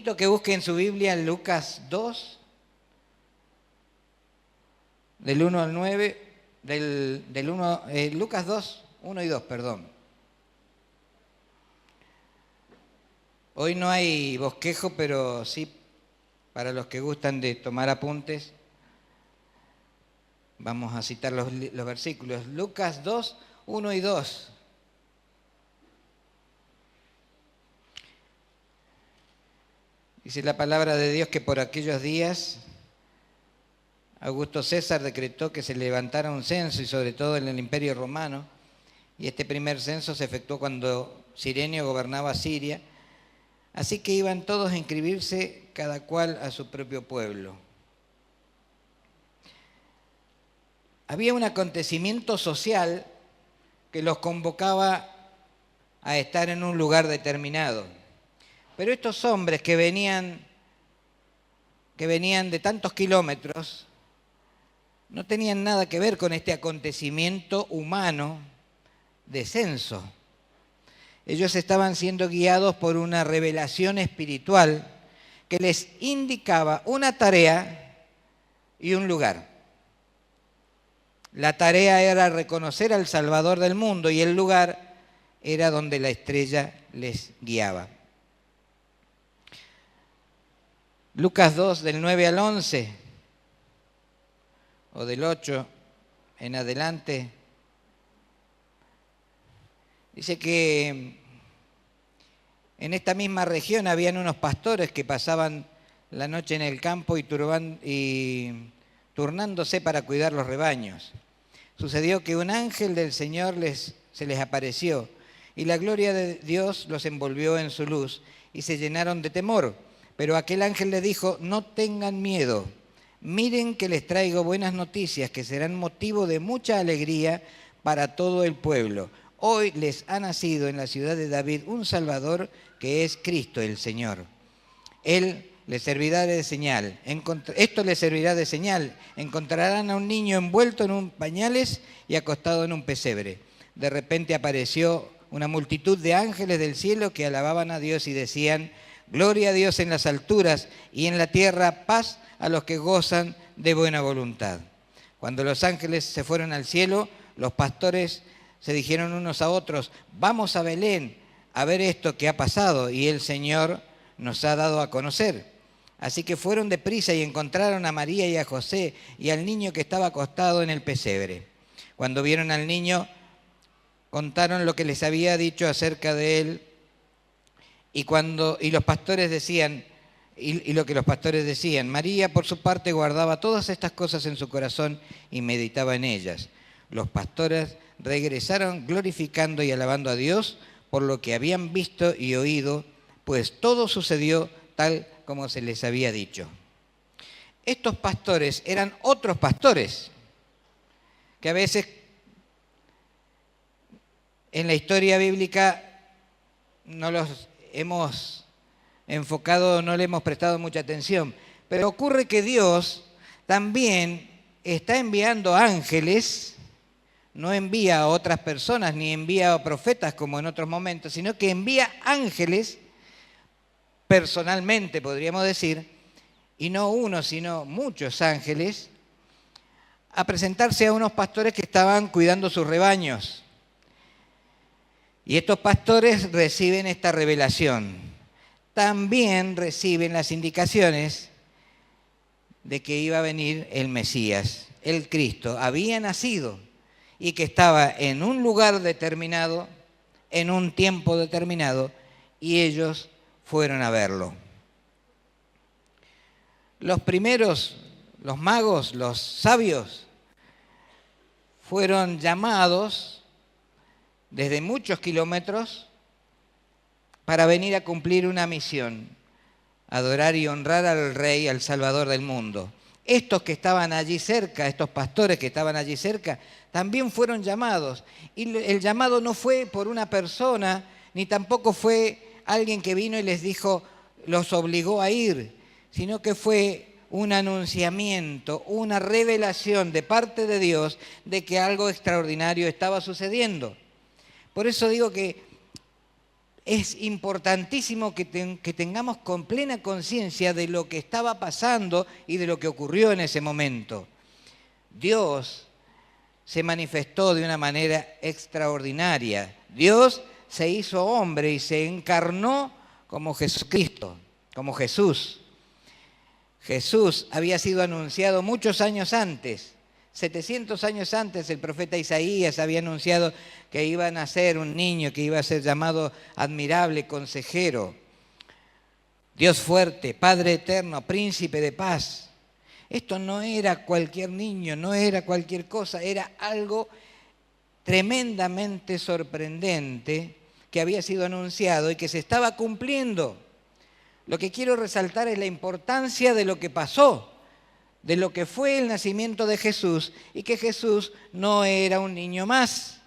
invito a que busquen su Biblia en Lucas 2, del 1 al 9, Lucas 2, 1 y 2, perdón. Hoy no hay bosquejo, pero sí, para los que gustan de tomar apuntes, vamos a citar los versículos. Lucas 2, 1 y 2. Dice la palabra de Dios que por aquellos días Augusto César decretó que se levantara un censo, y sobre todo en el Imperio Romano, y este primer censo se efectuó cuando Cirenio gobernaba Siria, así que iban todos a inscribirse cada cual a su propio pueblo. Había un acontecimiento social que los convocaba a estar en un lugar determinado. Pero estos hombres que venían de tantos kilómetros no tenían nada que ver con este acontecimiento humano de censo. Ellos estaban siendo guiados por una revelación espiritual que les indicaba una tarea y un lugar. La tarea era reconocer al Salvador del mundo y el lugar era donde la estrella les guiaba. Lucas 2, del 9 al 11, o del 8 en adelante, dice que en esta misma región habían unos pastores que pasaban la noche en el campo y turnándose para cuidar los rebaños. Sucedió que un ángel del Señor se les apareció, y la gloria de Dios los envolvió en su luz, y se llenaron de temor. Pero aquel ángel les dijo: no tengan miedo, miren que les traigo buenas noticias que serán motivo de mucha alegría para todo el pueblo. Hoy les ha nacido en la ciudad de David un Salvador, que es Cristo el Señor. Él les servirá de señal. Esto les servirá de señal. Encontrarán a un niño envuelto en pañales y acostado en un pesebre. De repente apareció una multitud de ángeles del cielo que alababan a Dios y decían: gloria a Dios en las alturas, y en la tierra paz a los que gozan de buena voluntad. Cuando los ángeles se fueron al cielo, los pastores se dijeron unos a otros: vamos a Belén a ver esto que ha pasado y el Señor nos ha dado a conocer. Así que fueron deprisa y encontraron a María y a José y al niño que estaba acostado en el pesebre. Cuando vieron al niño, contaron lo que les había dicho acerca de él. Y los pastores decían, y lo que los pastores decían. María, por su parte, guardaba todas estas cosas en su corazón y meditaba en ellas. Los pastores regresaron glorificando y alabando a Dios por lo que habían visto y oído, pues todo sucedió tal como se les había dicho. Estos pastores eran otros pastores que a veces en la historia bíblica no los hemos enfocado, no le hemos prestado mucha atención. Pero ocurre que Dios también está enviando ángeles, no envía a otras personas ni envía a profetas como en otros momentos, sino que envía ángeles personalmente, podríamos decir, y no uno, sino muchos ángeles, a presentarse a unos pastores que estaban cuidando sus rebaños. Y estos pastores reciben esta revelación. También reciben las indicaciones de que iba a venir el Mesías, el Cristo. Había nacido y que estaba en un lugar determinado, en un tiempo determinado, y ellos fueron a verlo. Los primeros, los magos, los sabios, fueron llamados desde muchos kilómetros para venir a cumplir una misión: adorar y honrar al Rey, al Salvador del mundo. Estos que estaban allí cerca, estos pastores que estaban allí cerca, también fueron llamados. Y el llamado no fue por una persona, ni tampoco fue alguien que vino y les dijo, los obligó a ir, sino que fue un anunciamiento, una revelación de parte de Dios de que algo extraordinario estaba sucediendo. Por eso digo que es importantísimo que tengamos con plena conciencia de lo que estaba pasando y de lo que ocurrió en ese momento. Dios se manifestó de una manera extraordinaria. Dios se hizo hombre y se encarnó como Jesucristo, como Jesús. Jesús había sido anunciado muchos años antes. 700 años antes el profeta Isaías había anunciado que iba a nacer un niño que iba a ser llamado admirable, consejero, Dios fuerte, Padre eterno, príncipe de paz. Esto no era cualquier niño, no era cualquier cosa, era algo tremendamente sorprendente que había sido anunciado y que se estaba cumpliendo. Lo que quiero resaltar es la importancia de lo que pasó, de lo que fue el nacimiento de Jesús y que Jesús no era un niño más.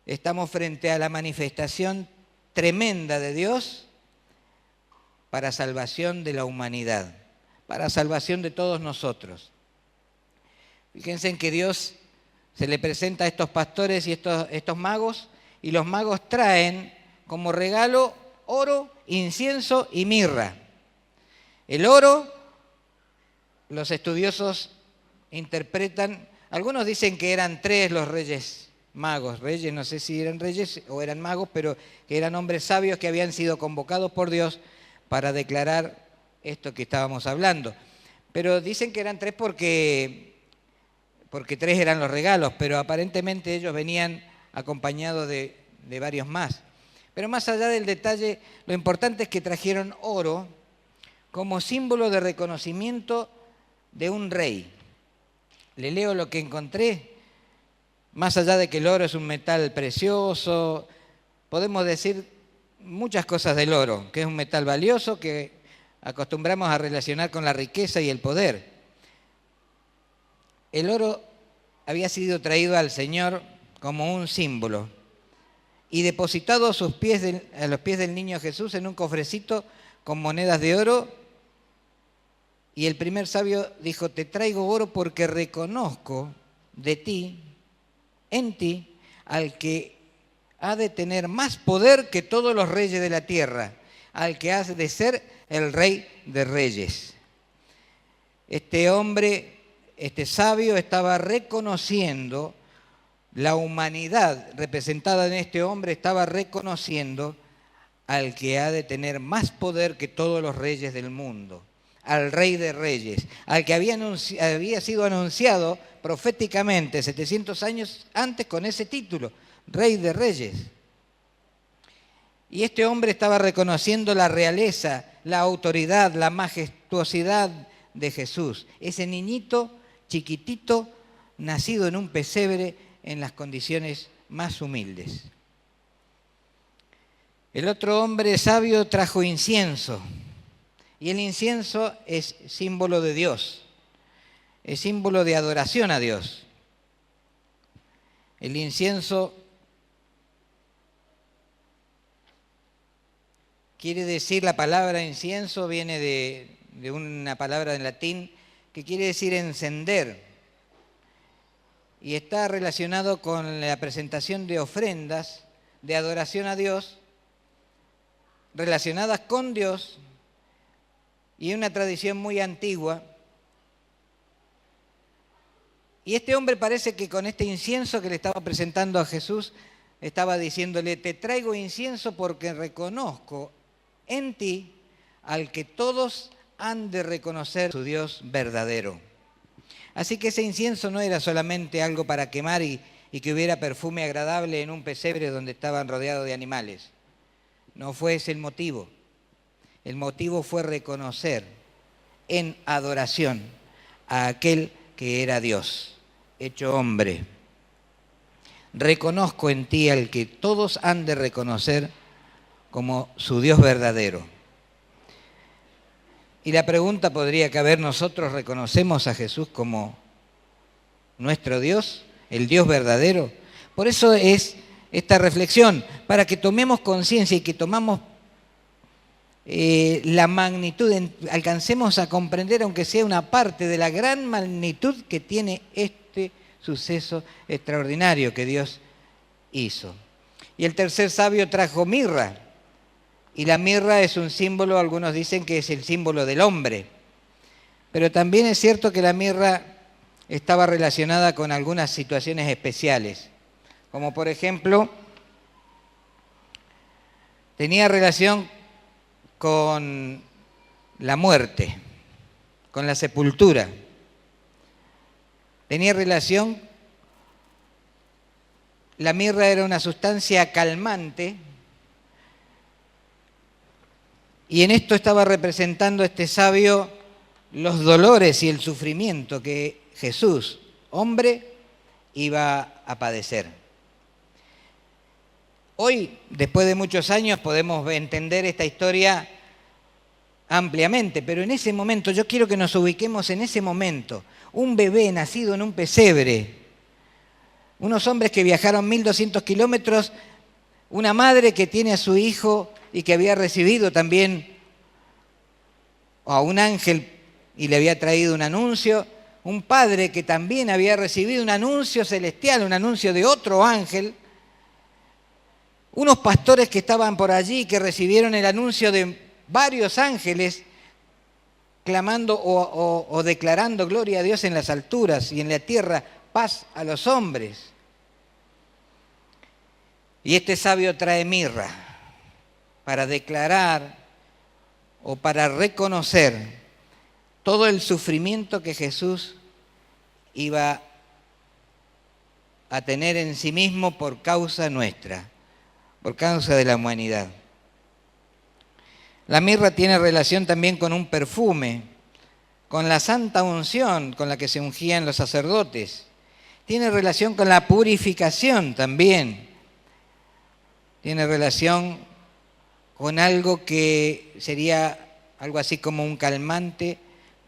Estamos frente a la manifestación tremenda de Dios para salvación de la humanidad, para salvación de todos nosotros. Fíjense en que Dios se le presenta a estos pastores y estos magos, y los magos traen como regalo oro, incienso y mirra. El oro, los estudiosos interpretan, algunos dicen que eran 3 los reyes magos, reyes, no sé si eran reyes o eran magos, pero que eran hombres sabios que habían sido convocados por Dios para declarar esto que estábamos hablando. Pero dicen que eran 3 porque 3 eran los regalos, pero aparentemente ellos venían acompañados de varios más. Pero más allá del detalle, lo importante es que trajeron oro como símbolo de reconocimiento de un rey. Le leo lo que encontré. Más allá de que el oro es un metal precioso, podemos decir muchas cosas del oro, que es un metal valioso que acostumbramos a relacionar con la riqueza y el poder. El oro había sido traído al Señor como un símbolo y depositado a los pies del niño Jesús en un cofrecito con monedas de oro. Y el primer sabio dijo: te traigo oro porque reconozco en ti, al que ha de tener más poder que todos los reyes de la tierra, al que ha de ser el rey de reyes. Este hombre, este sabio, estaba reconociendo la humanidad representada en este hombre, estaba reconociendo al que ha de tener más poder que todos los reyes del mundo, al Rey de Reyes, al que había sido anunciado proféticamente 700 años antes con ese título, Rey de Reyes. Y este hombre estaba reconociendo la realeza, la autoridad, la majestuosidad de Jesús, ese niñito chiquitito nacido en un pesebre en las condiciones más humildes. El otro hombre sabio trajo incienso. Y el incienso es símbolo de Dios, es símbolo de adoración a Dios. El incienso quiere decir, la palabra incienso viene de una palabra en latín que quiere decir encender. Y está relacionado con la presentación de ofrendas de adoración a Dios, relacionadas con Dios. Y una tradición muy antigua. Y este hombre parece que con este incienso que le estaba presentando a Jesús, estaba diciéndole: te traigo incienso porque reconozco en ti al que todos han de reconocer su Dios verdadero. Así que ese incienso no era solamente algo para quemar y que hubiera perfume agradable en un pesebre donde estaban rodeados de animales. No fue ese el motivo. El motivo fue reconocer en adoración a aquel que era Dios, hecho hombre. Reconozco en ti al que todos han de reconocer como su Dios verdadero. Y la pregunta podría caber: ¿nosotros reconocemos a Jesús como nuestro Dios, el Dios verdadero? Por eso es esta reflexión, para que tomemos conciencia y que tomamos la magnitud, alcancemos a comprender, aunque sea una parte de la gran magnitud que tiene este suceso extraordinario que Dios hizo. Y el tercer sabio trajo mirra. Y la mirra es un símbolo, algunos dicen que es el símbolo del hombre. Pero también es cierto que la mirra estaba relacionada con algunas situaciones especiales. Como por ejemplo, tenía relación con la muerte, con la sepultura. Tenía relación, la mirra era una sustancia calmante, y en esto estaba representando este sabio los dolores y el sufrimiento que Jesús, hombre, iba a padecer. Hoy, después de muchos años, podemos entender esta historia ampliamente, pero en ese momento, yo quiero que nos ubiquemos en ese momento. Un bebé nacido en un pesebre, unos hombres que viajaron 1200 kilómetros, una madre que tiene a su hijo y que había recibido también a un ángel y le había traído un anuncio, un padre que también había recibido un anuncio celestial, un anuncio de otro ángel, unos pastores que estaban por allí que recibieron el anuncio de varios ángeles clamando o declarando gloria a Dios en las alturas y en la tierra, paz a los hombres. Y este sabio trae mirra para declarar o para reconocer todo el sufrimiento que Jesús iba a tener en sí mismo por causa nuestra, por causa de la humanidad. La mirra tiene relación también con un perfume, con la santa unción con la que se ungían los sacerdotes. Tiene relación con la purificación también. Tiene relación con algo que sería algo así como un calmante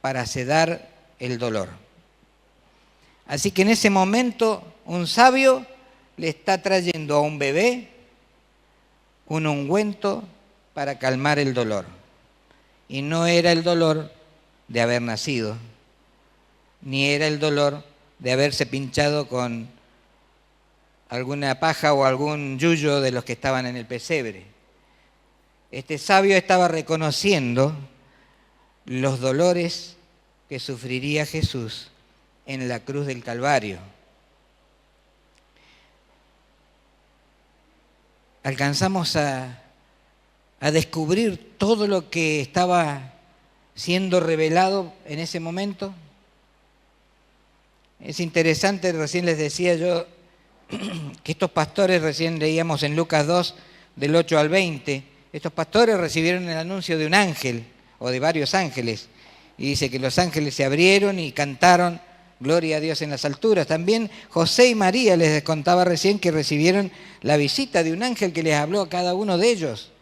para sedar el dolor. Así que en ese momento un sabio le está trayendo a un bebé un ungüento para calmar el dolor. Y no era el dolor de haber nacido, ni era el dolor de haberse pinchado con alguna paja o algún yuyo de los que estaban en el pesebre. Este sabio estaba reconociendo los dolores que sufriría Jesús en la cruz del Calvario. Alcanzamos a descubrir todo lo que estaba siendo revelado en ese momento. Es interesante, recién les decía yo que estos pastores, recién leíamos en Lucas 2, del 8 al 20, estos pastores recibieron el anuncio de un ángel, o de varios ángeles, y dice que los ángeles se abrieron y cantaron gloria a Dios en las alturas. También José y María, les contaba recién, que recibieron la visita de un ángel que les habló a cada uno de ellos.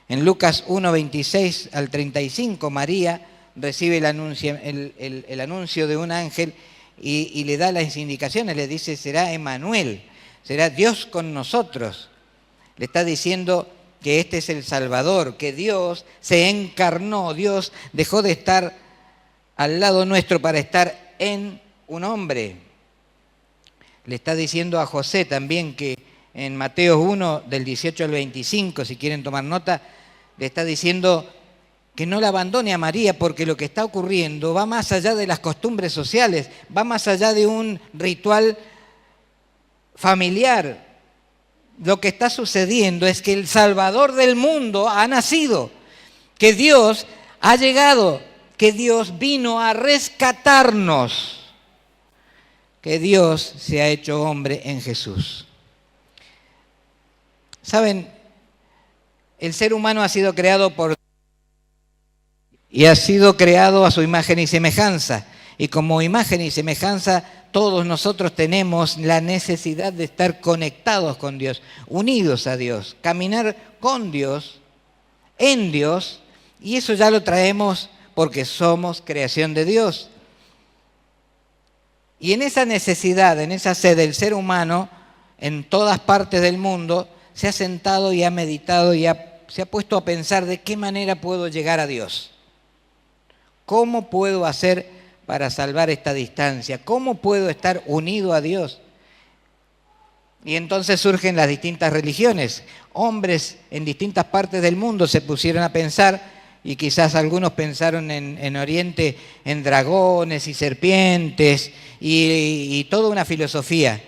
En Lucas 1, 26 al 35, María recibe el anuncio de un ángel y le da las indicaciones, le dice, será Emmanuel, será Dios con nosotros. Le está diciendo que este es el Salvador, que Dios se encarnó, Dios dejó de estar al lado nuestro para estar en un hombre. Le está diciendo a José también que en Mateo 1, del 18 al 25, si quieren tomar nota, le está diciendo que no la abandone a María porque lo que está ocurriendo va más allá de las costumbres sociales, va más allá de un ritual familiar. Lo que está sucediendo es que el Salvador del mundo ha nacido, que Dios ha llegado, que Dios vino a rescatarnos, que Dios se ha hecho hombre en Jesús. ¿Saben? El ser humano ha sido creado y ha sido creado a su imagen y semejanza. Y como imagen y semejanza, todos nosotros tenemos la necesidad de estar conectados con Dios, unidos a Dios, caminar con Dios, en Dios, y eso ya lo traemos porque somos creación de Dios. Y en esa necesidad, en esa sed del ser humano, en todas partes del mundo, se ha sentado y ha meditado y se ha puesto a pensar de qué manera puedo llegar a Dios. ¿Cómo puedo hacer para salvar esta distancia? ¿Cómo puedo estar unido a Dios? Y entonces surgen las distintas religiones. Hombres en distintas partes del mundo se pusieron a pensar, y quizás algunos pensaron en Oriente en dragones y serpientes y toda una filosofía.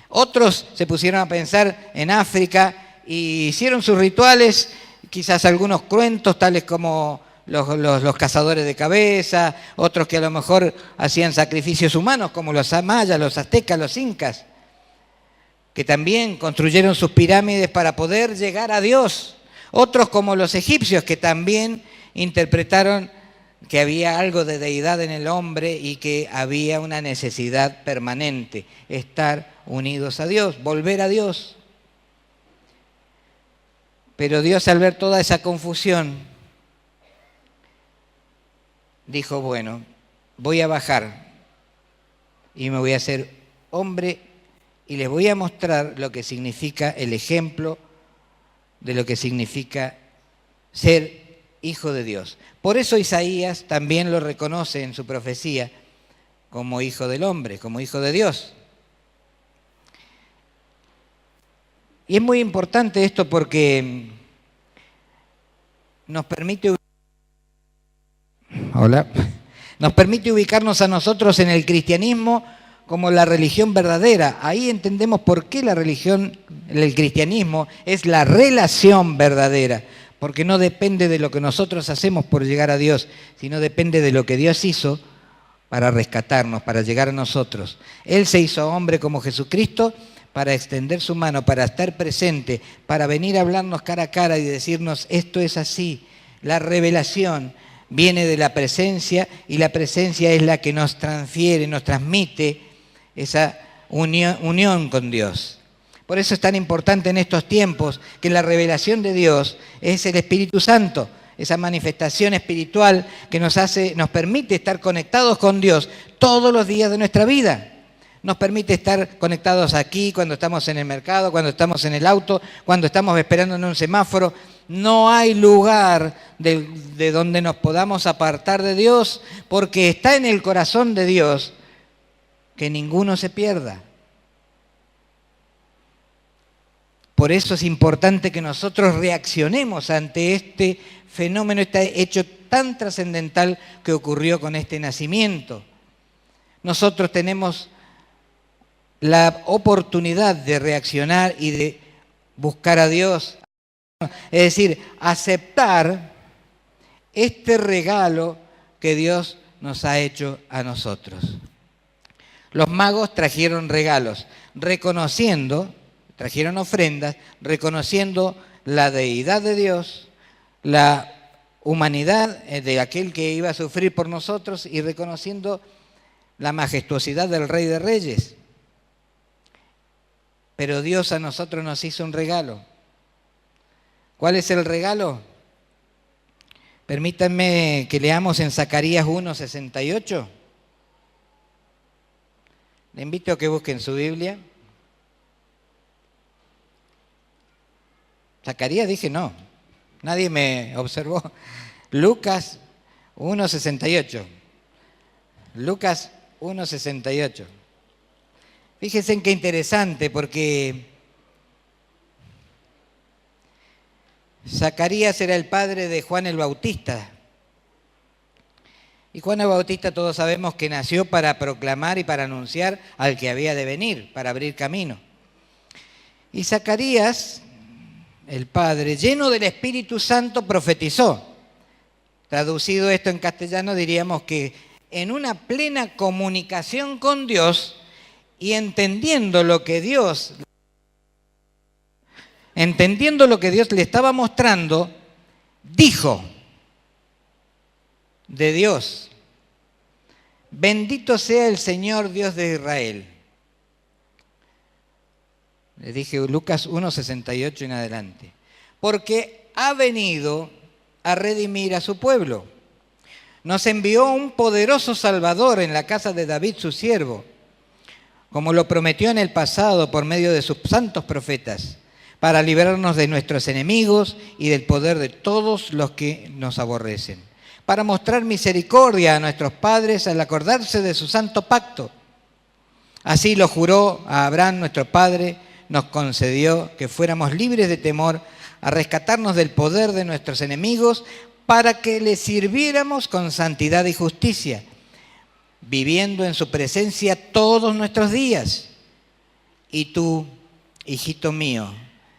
Otros se pusieron a pensar en África y hicieron sus rituales, quizás algunos cruentos, tales como los cazadores de cabeza, otros que a lo mejor hacían sacrificios humanos, como los mayas, los aztecas, los incas, que también construyeron sus pirámides para poder llegar a Dios. Otros como los egipcios, que también interpretaron que había algo de deidad en el hombre y que había una necesidad permanente, estar unidos a Dios, volver a Dios. Pero Dios, al ver toda esa confusión, dijo, bueno, voy a bajar y me voy a hacer hombre y les voy a mostrar lo que significa el ejemplo de lo que significa ser hijo de Dios. Por eso Isaías también lo reconoce en su profecía como hijo del hombre, como hijo de Dios. Y es muy importante esto porque nos permite ubicarnos a nosotros en el cristianismo como la religión verdadera. Ahí entendemos por qué la religión, el cristianismo, es la relación verdadera. Porque no depende de lo que nosotros hacemos por llegar a Dios, sino depende de lo que Dios hizo para rescatarnos, para llegar a nosotros. Él se hizo hombre como Jesucristo para extender su mano, para estar presente, para venir a hablarnos cara a cara y decirnos, esto es así. La revelación viene de la presencia y la presencia es la que nos transfiere, nos transmite esa unión con Dios. Por eso es tan importante en estos tiempos que la revelación de Dios es el Espíritu Santo, esa manifestación espiritual que nos permite estar conectados con Dios todos los días de nuestra vida. Nos permite estar conectados aquí, cuando estamos en el mercado, cuando estamos en el auto, cuando estamos esperando en un semáforo. No hay lugar de donde nos podamos apartar de Dios, porque está en el corazón de Dios que ninguno se pierda. Por eso es importante que nosotros reaccionemos ante este fenómeno, este hecho tan trascendental que ocurrió con este nacimiento. Nosotros tenemos la oportunidad de reaccionar y de buscar a Dios. Es decir, aceptar este regalo que Dios nos ha hecho a nosotros. Los magos trajeron regalos, trajeron ofrendas, reconociendo la deidad de Dios, la humanidad de aquel que iba a sufrir por nosotros y reconociendo la majestuosidad del Rey de Reyes. Pero Dios a nosotros nos hizo un regalo. ¿Cuál es el regalo? Permítanme que leamos en Zacarías 1:68. Le invito a que busquen su Biblia. Zacarías dije no, nadie me observó. Lucas 1:68. Lucas 1:68. Fíjense en qué interesante, porque Zacarías era el padre de Juan el Bautista. Y Juan el Bautista todos sabemos que nació para proclamar y para anunciar al que había de venir, para abrir camino. Y Zacarías, el padre, lleno del Espíritu Santo, profetizó. Traducido esto en castellano, diríamos que en una plena comunicación con Dios y entendiendo lo que Dios le estaba mostrando, dijo de Dios: bendito sea el Señor Dios de Israel. Les dije Lucas 1:68 en adelante. Porque ha venido a redimir a su pueblo. Nos envió un poderoso Salvador en la casa de David su siervo, como lo prometió en el pasado por medio de sus santos profetas, para librarnos de nuestros enemigos y del poder de todos los que nos aborrecen, para mostrar misericordia a nuestros padres al acordarse de su santo pacto. Así lo juró a Abraham nuestro padre, nos concedió que fuéramos libres de temor, a rescatarnos del poder de nuestros enemigos, para que le sirviéramos con santidad y justicia, viviendo en su presencia todos nuestros días. Y tú, hijito mío,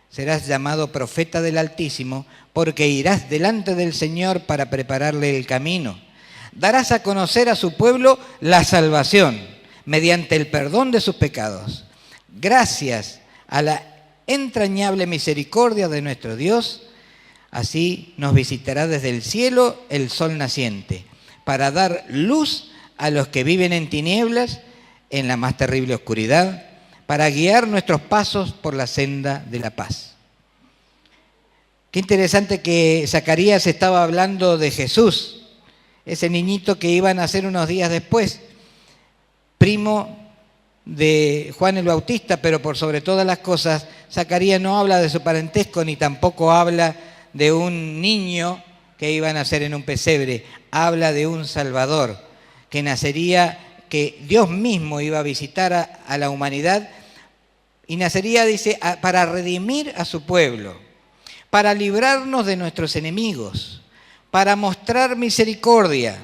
serás llamado profeta del Altísimo, porque irás delante del Señor para prepararle el camino. Darás a conocer a su pueblo la salvación, mediante el perdón de sus pecados. Gracias a la entrañable misericordia de nuestro Dios, así nos visitará desde el cielo el sol naciente, para dar luz a los que viven en tinieblas, en la más terrible oscuridad, para guiar nuestros pasos por la senda de la paz. Qué interesante que Zacarías estaba hablando de Jesús, ese niñito que iba a nacer unos días después, primo de Juan el Bautista, pero por sobre todas las cosas, Zacarías no habla de su parentesco ni tampoco habla de un niño que iba a nacer en un pesebre, habla de un Salvador que nacería, que Dios mismo iba a visitar a la humanidad y nacería, dice, para redimir a su pueblo, para librarnos de nuestros enemigos, para mostrar misericordia,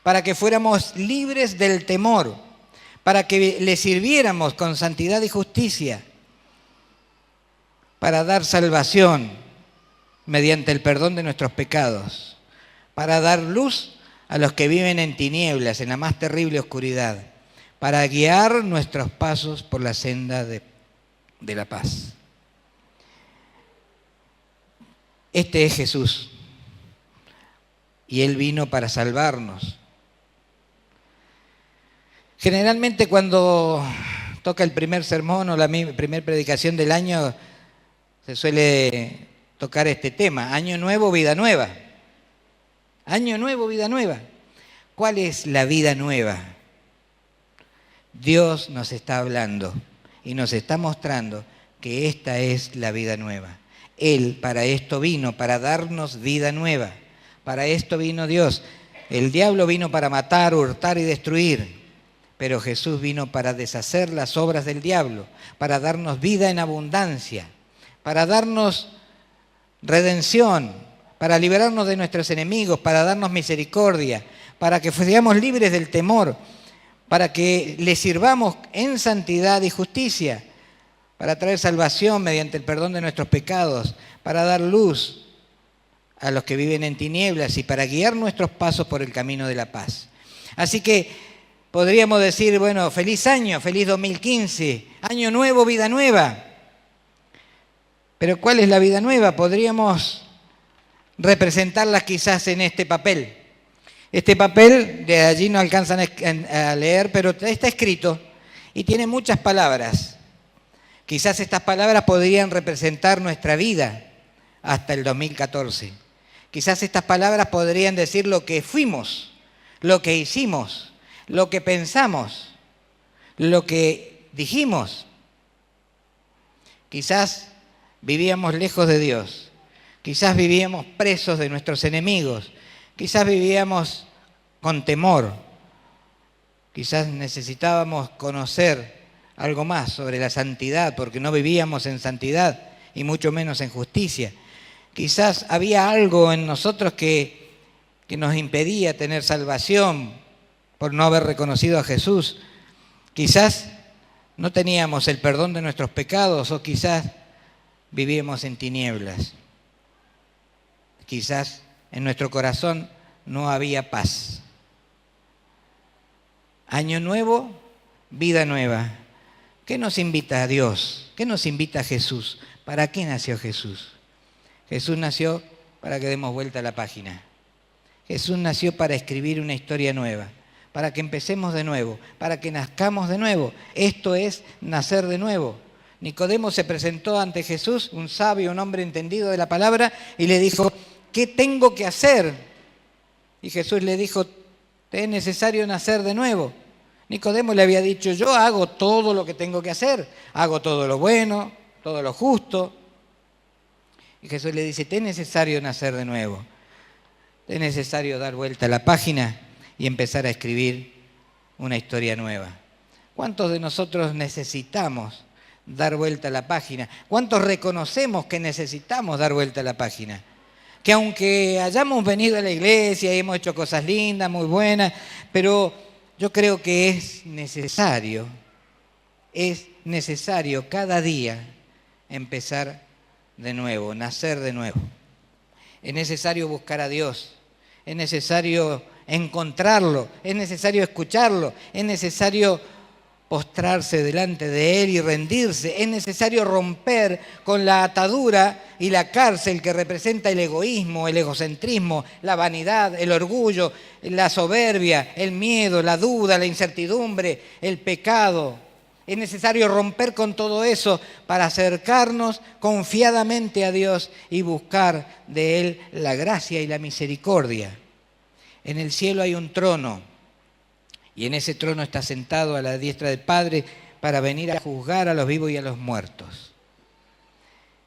para que fuéramos libres del temor, para que le sirviéramos con santidad y justicia, para dar salvación mediante el perdón de nuestros pecados, para dar luz a los que viven en tinieblas, en la más terrible oscuridad, para guiar nuestros pasos por la senda de la paz. Este es Jesús, y Él vino para salvarnos. Generalmente cuando toca el primer sermón o la primera predicación del año, se suele tocar este tema: Año Nuevo, Vida Nueva. Año Nuevo, Vida Nueva. ¿Cuál es la vida nueva? Dios nos está hablando y nos está mostrando que esta es la vida nueva. Él para esto vino, para darnos vida nueva. Para esto vino Dios. El diablo vino para matar, hurtar y destruir. Pero Jesús vino para deshacer las obras del diablo, para darnos vida en abundancia, para darnos redención, para liberarnos de nuestros enemigos, para darnos misericordia, para que seamos libres del temor, para que le sirvamos en santidad y justicia, para traer salvación mediante el perdón de nuestros pecados, para dar luz a los que viven en tinieblas y para guiar nuestros pasos por el camino de la paz. Así que podríamos decir, bueno, feliz año, feliz 2015, año nuevo, vida nueva. Pero ¿cuál es la vida nueva? Podríamos representarlas quizás en este papel. Este papel, de allí no alcanzan a leer, pero está escrito y tiene muchas palabras. Quizás estas palabras podrían representar nuestra vida hasta el 2014. Quizás estas palabras podrían decir lo que fuimos, lo que hicimos, lo que pensamos, lo que dijimos. Quizás vivíamos lejos de Dios, quizás vivíamos presos de nuestros enemigos, quizás vivíamos con temor, quizás necesitábamos conocer algo más sobre la santidad porque no vivíamos en santidad y mucho menos en justicia. Quizás había algo en nosotros que nos impedía tener salvación por no haber reconocido a Jesús. Quizás no teníamos el perdón de nuestros pecados o quizás vivíamos en tinieblas. Quizás en nuestro corazón no había paz. Año nuevo, vida nueva. ¿Qué nos invita a Dios? ¿Qué nos invita a Jesús? ¿Para qué nació Jesús? Jesús nació para que demos vuelta a la página. Jesús nació para escribir una historia nueva, para que empecemos de nuevo, para que nazcamos de nuevo. Esto es nacer de nuevo. Nicodemo se presentó ante Jesús, un sabio, un hombre entendido de la palabra, y le dijo, ¿qué tengo que hacer? Y Jesús le dijo, te es necesario nacer de nuevo. Nicodemo le había dicho, yo hago todo lo que tengo que hacer, hago todo lo bueno, todo lo justo. Y Jesús le dice, te es necesario nacer de nuevo, te es necesario dar vuelta a la página y empezar a escribir una historia nueva. ¿Cuántos de nosotros necesitamos dar vuelta a la página? ¿Cuántos reconocemos que necesitamos dar vuelta a la página? Que aunque hayamos venido a la iglesia y hemos hecho cosas lindas, muy buenas, pero yo creo que es necesario cada día empezar de nuevo, nacer de nuevo. Es necesario buscar a Dios, es necesario encontrarlo, es necesario escucharlo, es necesario postrarse delante de Él y rendirse, es necesario romper con la atadura y la cárcel que representa el egoísmo, el egocentrismo, la vanidad, el orgullo, la soberbia, el miedo, la duda, la incertidumbre, el pecado. Es necesario romper con todo eso para acercarnos confiadamente a Dios y buscar de Él la gracia y la misericordia. En el cielo hay un trono y en ese trono está sentado a la diestra del Padre para venir a juzgar a los vivos y a los muertos.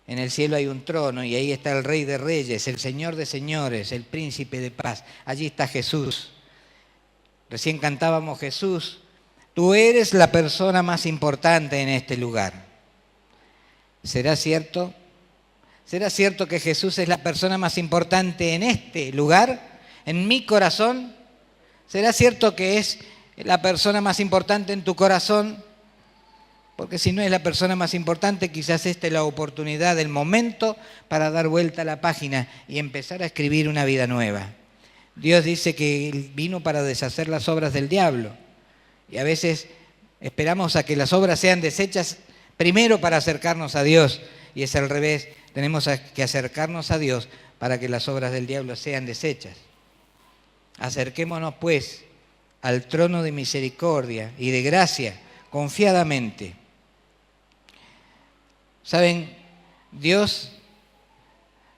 En el cielo hay un trono y ahí está el Rey de Reyes, el Señor de Señores, el Príncipe de Paz. Allí está Jesús. Recién cantábamos Jesús. Tú eres la persona más importante en este lugar. ¿Será cierto? ¿Será cierto que Jesús es la persona más importante en este lugar? ¿En mi corazón? ¿Será cierto que es la persona más importante en tu corazón? Porque si no es la persona más importante, quizás esta es la oportunidad, el momento para dar vuelta a la página y empezar a escribir una vida nueva. Dios dice que Él vino para deshacer las obras del diablo. Y a veces esperamos a que las obras sean deshechas primero para acercarnos a Dios. Y es al revés, tenemos que acercarnos a Dios para que las obras del diablo sean deshechas. Acerquémonos pues al trono de misericordia y de gracia confiadamente. ¿Saben? Dios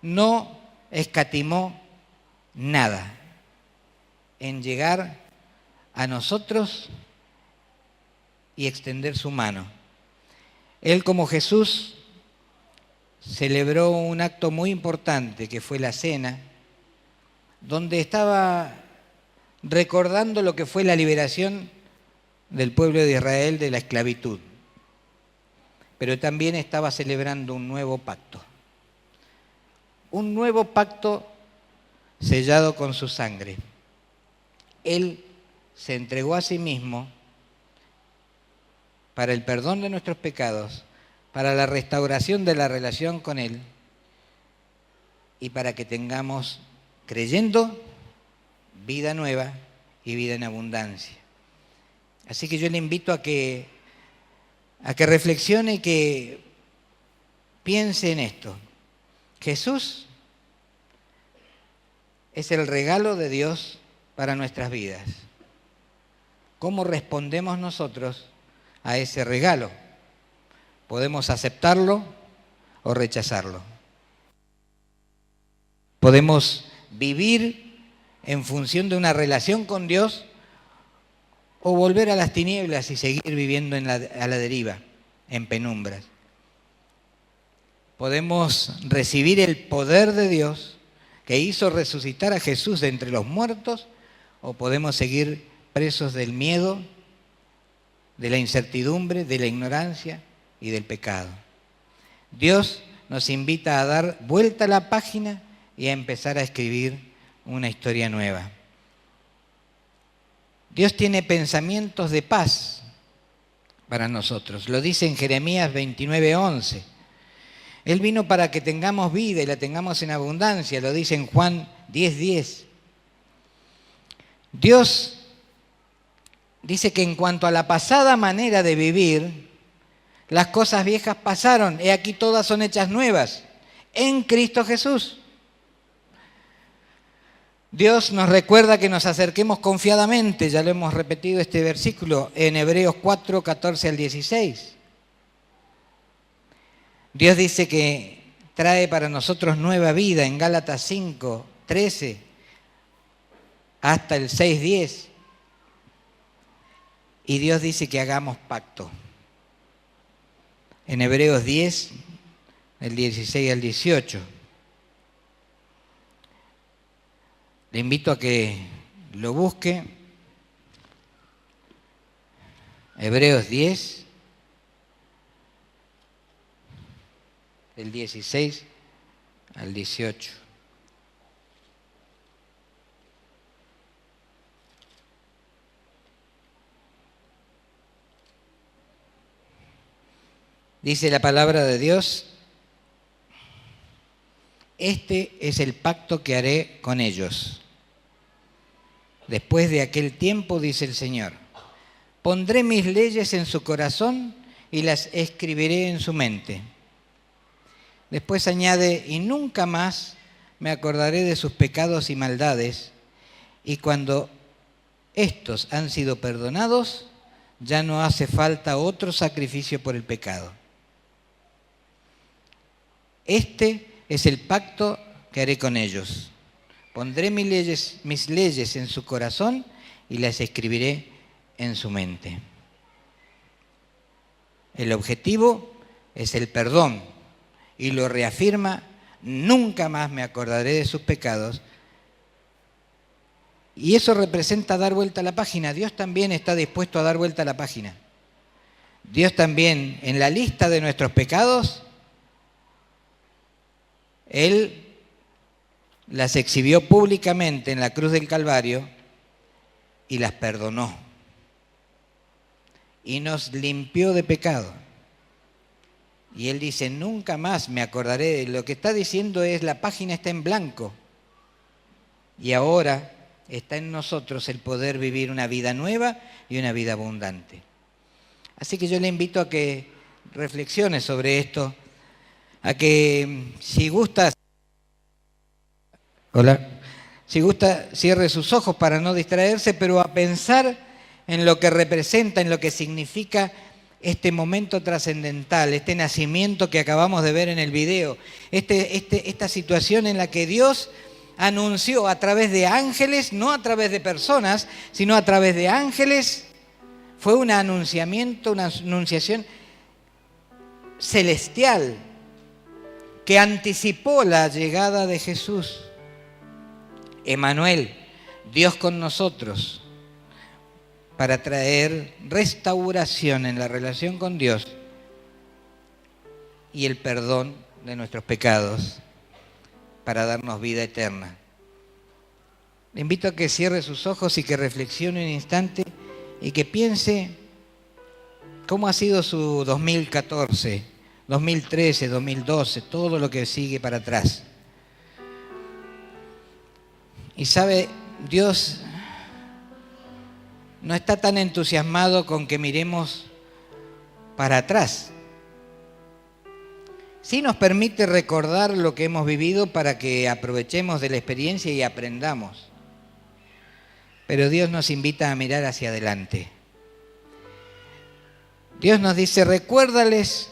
no escatimó nada en llegar a nosotros y extender su mano. Él, como Jesús, celebró un acto muy importante que fue la cena, donde estaba recordando lo que fue la liberación del pueblo de Israel de la esclavitud. Pero también estaba celebrando un nuevo pacto. Un nuevo pacto sellado con su sangre. Él se entregó a sí mismo para el perdón de nuestros pecados, para la restauración de la relación con Él y para que tengamos, creyendo, vida nueva y vida en abundancia. Así que yo le invito a que reflexione y que piense en esto. Jesús es el regalo de Dios para nuestras vidas. ¿Cómo respondemos nosotros a ese regalo? Podemos aceptarlo o rechazarlo. Podemos vivir en función de una relación con Dios o volver a las tinieblas y seguir viviendo a la deriva, en penumbras. Podemos recibir el poder de Dios que hizo resucitar a Jesús de entre los muertos o podemos seguir presos del miedo, de la incertidumbre, de la ignorancia y del pecado. Dios nos invita a dar vuelta a la página y a empezar a escribir una historia nueva. Dios tiene pensamientos de paz para nosotros. Lo dice en Jeremías 29:11. Él vino para que tengamos vida y la tengamos en abundancia. Lo dice en Juan 10:10. Dios dice que en cuanto a la pasada manera de vivir, las cosas viejas pasaron, he aquí todas son hechas nuevas en Cristo Jesús. Dios nos recuerda que nos acerquemos confiadamente, ya lo hemos repetido este versículo en Hebreos 4, 14 al 16. Dios dice que trae para nosotros nueva vida en Gálatas 5, 13 hasta el 6, 10. Y Dios dice que hagamos pacto. En Hebreos 10, del 16 al 18. Le invito a que lo busque. Hebreos 10, del 16 al 18. Dice la palabra de Dios: este es el pacto que haré con ellos. Después de aquel tiempo, dice el Señor, pondré mis leyes en su corazón y las escribiré en su mente. Después añade, y nunca más me acordaré de sus pecados y maldades, y cuando estos han sido perdonados, ya no hace falta otro sacrificio por el pecado. Este es el pacto que haré con ellos. Pondré mis leyes en su corazón y las escribiré en su mente. El objetivo es el perdón y lo reafirma: nunca más me acordaré de sus pecados. Y eso representa dar vuelta a la página. Dios también está dispuesto a dar vuelta a la página. Dios también, en la lista de nuestros pecados, Él las exhibió públicamente en la cruz del Calvario y las perdonó. Y nos limpió de pecado. Y Él dice, nunca más me acordaré. Lo que está diciendo es, la página está en blanco. Y ahora está en nosotros el poder vivir una vida nueva y una vida abundante. Así que yo le invito a que reflexione sobre esto, a que si gusta, cierre sus ojos para no distraerse, pero a pensar en lo que representa, en lo que significa este momento trascendental, este nacimiento que acabamos de ver en el video, esta situación en la que Dios anunció a través de ángeles, no a través de personas, sino a través de ángeles. Fue un anunciamiento, una anunciación celestial que anticipó la llegada de Jesús. Emmanuel, Dios con nosotros, para traer restauración en la relación con Dios y el perdón de nuestros pecados, para darnos vida eterna. Le invito a que cierre sus ojos y que reflexione un instante y que piense cómo ha sido su 2014, 2013, 2012, todo lo que sigue para atrás. Y sabe, Dios no está tan entusiasmado con que miremos para atrás. Sí nos permite recordar lo que hemos vivido para que aprovechemos de la experiencia y aprendamos. Pero Dios nos invita a mirar hacia adelante. Dios nos dice, recuérdales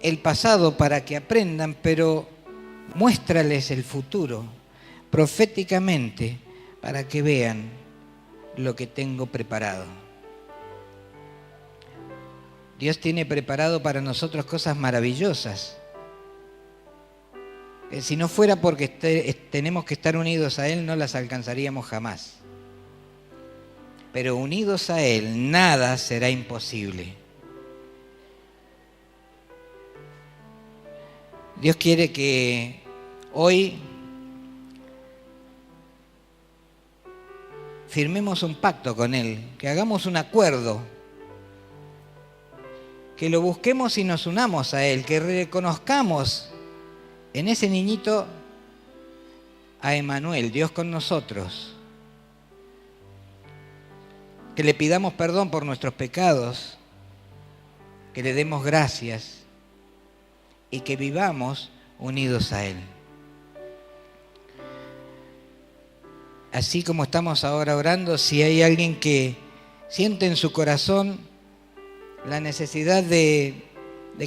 el pasado para que aprendan, pero muéstrales el futuro proféticamente para que vean lo que tengo preparado. Dios tiene preparado para nosotros cosas maravillosas. Que si no fuera porque tenemos que estar unidos a Él, no las alcanzaríamos jamás. Pero unidos a Él, nada será imposible. Dios quiere que hoy firmemos un pacto con Él, que hagamos un acuerdo, que lo busquemos y nos unamos a Él, que reconozcamos en ese niñito a Emmanuel, Dios con nosotros, que le pidamos perdón por nuestros pecados, que le demos gracias y que vivamos unidos a Él. Así como estamos ahora orando, si hay alguien que siente en su corazón la necesidad de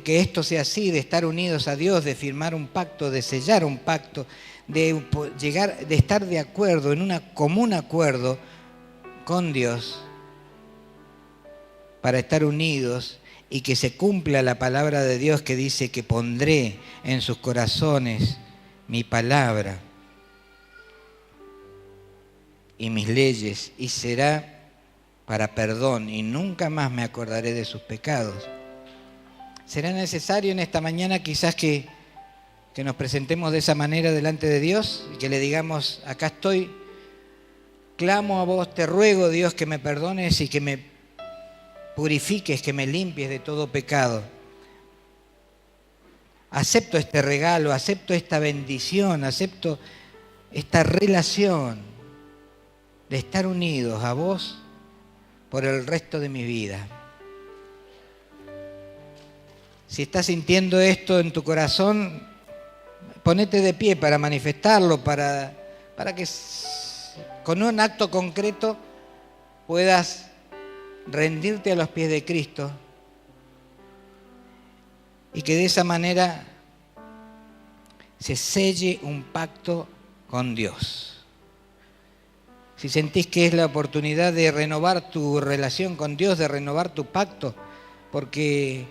que esto sea así, de estar unidos a Dios, de firmar un pacto, de sellar un pacto, de estar de acuerdo, en un común acuerdo con Dios, para estar unidos y que se cumpla la palabra de Dios que dice que pondré en sus corazones mi palabra y mis leyes, y será para perdón, y nunca más me acordaré de sus pecados. ¿Será necesario en esta mañana quizás que nos presentemos de esa manera delante de Dios y que le digamos, acá estoy, clamo a vos, te ruego, Dios, que me perdones y que me purifiques, que me limpies de todo pecado? Acepto este regalo, acepto esta bendición, acepto esta relación de estar unidos a vos por el resto de mi vida. Si estás sintiendo esto en tu corazón, ponete de pie para manifestarlo, para que con un acto concreto puedas rendirte a los pies de Cristo y que de esa manera se selle un pacto con Dios. Si sentís que es la oportunidad de renovar tu relación con Dios, de renovar tu pacto, porque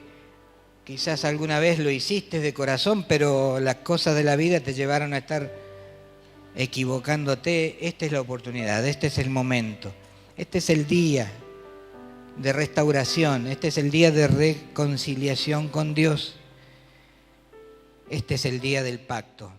quizás alguna vez lo hiciste de corazón, pero las cosas de la vida te llevaron a estar equivocándote, esta es la oportunidad, este es el momento, este es el día de restauración, este es el día de reconciliación con Dios, este es el día del pacto.